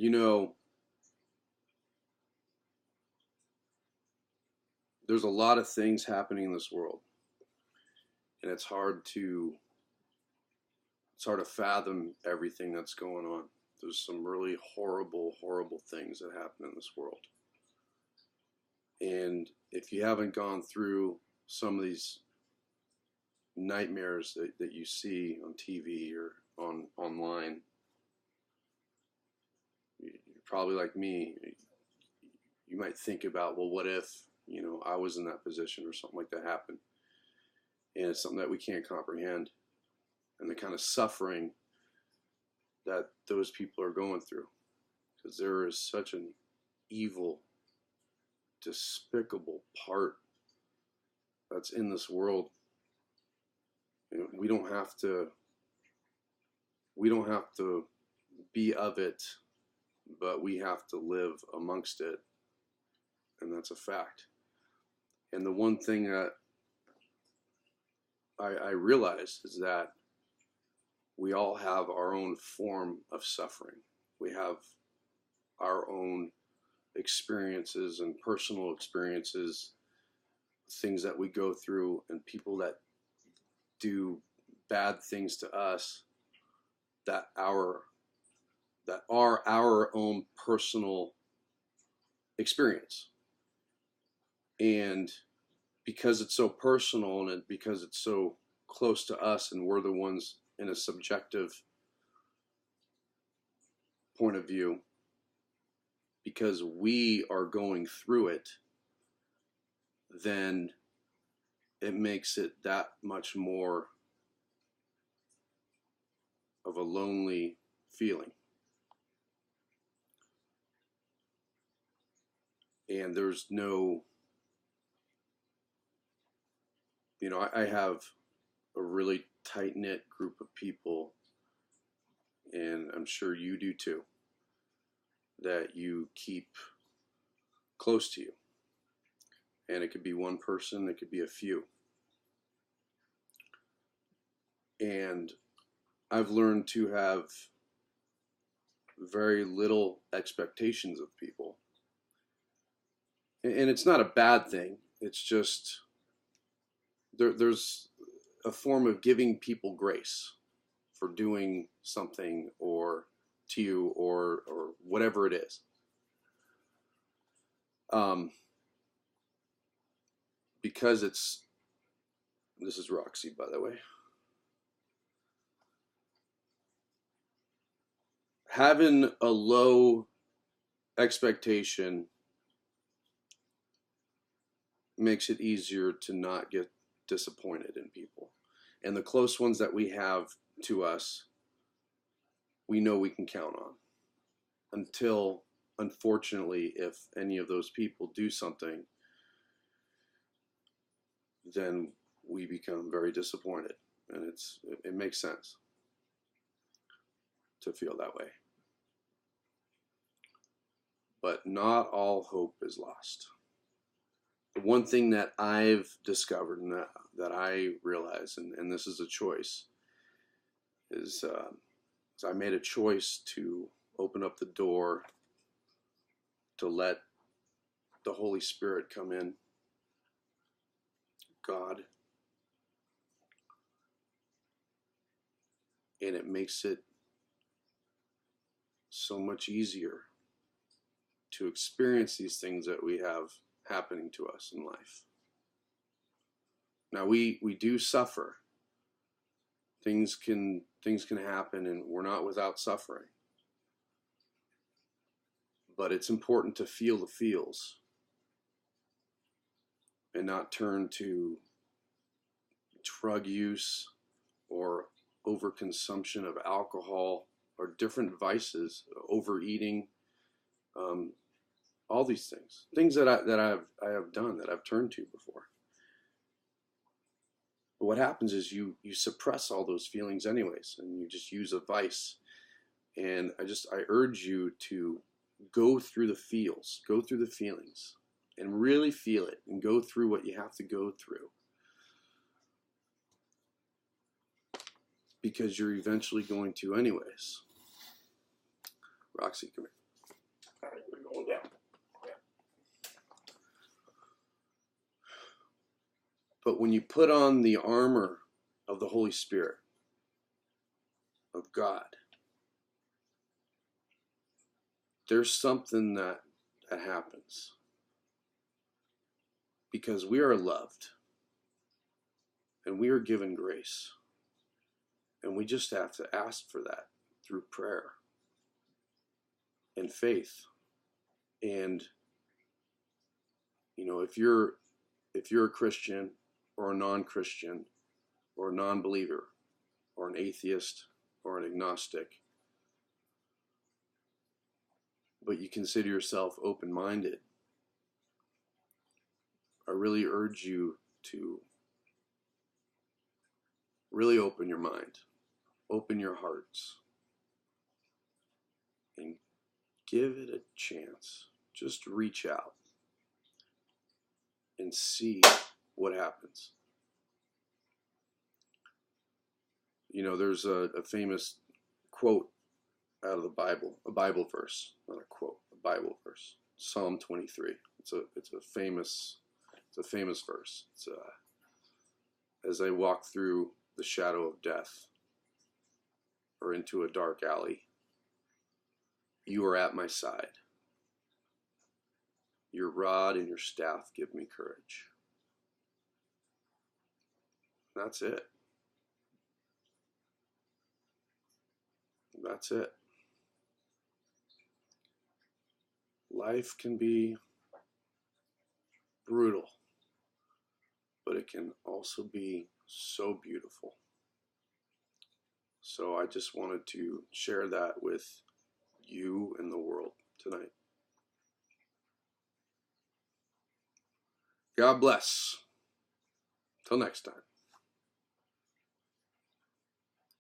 You know, there's a lot of things happening in this world, and it's hard to fathom everything that's going on. There's some really horrible, horrible things that happen in this world. And if you haven't gone through some of these nightmares that you see on TV or online, you're probably like me. You might think about, well, what if, I was in that position or something like that happened? And it's something that we can't comprehend. And the kind of suffering that those people are going through. Because there is such an evil, despicable part that's in this world. We don't have to be of it, but we have to live amongst it. And that's a fact. And the one thing that I realize is that we all have our own form of suffering. We have our own experiences and personal experiences, things that we go through, and people that do bad things to us that are our own personal experience. And because it's so personal and because it's so close to us and we're the ones in a subjective point of view, because we are going through it, then it makes it that much more of a lonely feeling. And there's no, I have a really tight-knit group of people, and I'm sure you do too, that you keep close to you. And it could be one person, it could be a few. And I've learned to have very little expectations of people. And it's not a bad thing. It's just there's a form of giving people grace for doing something or to you or whatever it is. Because this is Roxy, by the way. Having a low expectation makes it easier to not get disappointed in people. And the close ones that we have to us, we know we can count on. Until, unfortunately, if any of those people do something, then we become very disappointed. And it makes sense to feel that way. But not all hope is lost. The one thing that I've discovered and that I realize, and this is a choice, is I made a choice to open up the door to let the Holy Spirit come in, God, and it makes it so much easier to experience these things that we have happening to us in life. Now we do suffer. Things can happen, and we're not without suffering. But it's important to feel the feels and not turn to drug use or overconsumption of alcohol or different vices, overeating, all these things that I have done, that I've turned to before. But what happens is you suppress all those feelings anyways, and you just use a vice. And I urge you to go through the feels, go through the feelings, and really feel it, and go through what you have to go through. Because you're eventually going to anyways. Roxy, come here. Yeah. But when you put on the armor of the Holy Spirit, of God, there's something that happens. Because we are loved. And we are given grace. And we just have to ask for that through prayer and faith. And, you know, if you're a Christian or a non-Christian or a non-believer or an atheist or an agnostic, but you consider yourself open-minded, I really urge you to really open your mind, open your hearts, and give it a chance. Just reach out and see what happens. You know, there's a famous quote out of the Bible, a Bible verse, not a quote, a Bible verse, Psalm 23. It's a famous verse. It's as I walk through the shadow of death or into a dark alley, you are at my side. Your rod and your staff give me courage. That's it. That's it. Life can be brutal, but it can also be so beautiful. So I just wanted to share that with you and the world tonight. God bless. Till next time.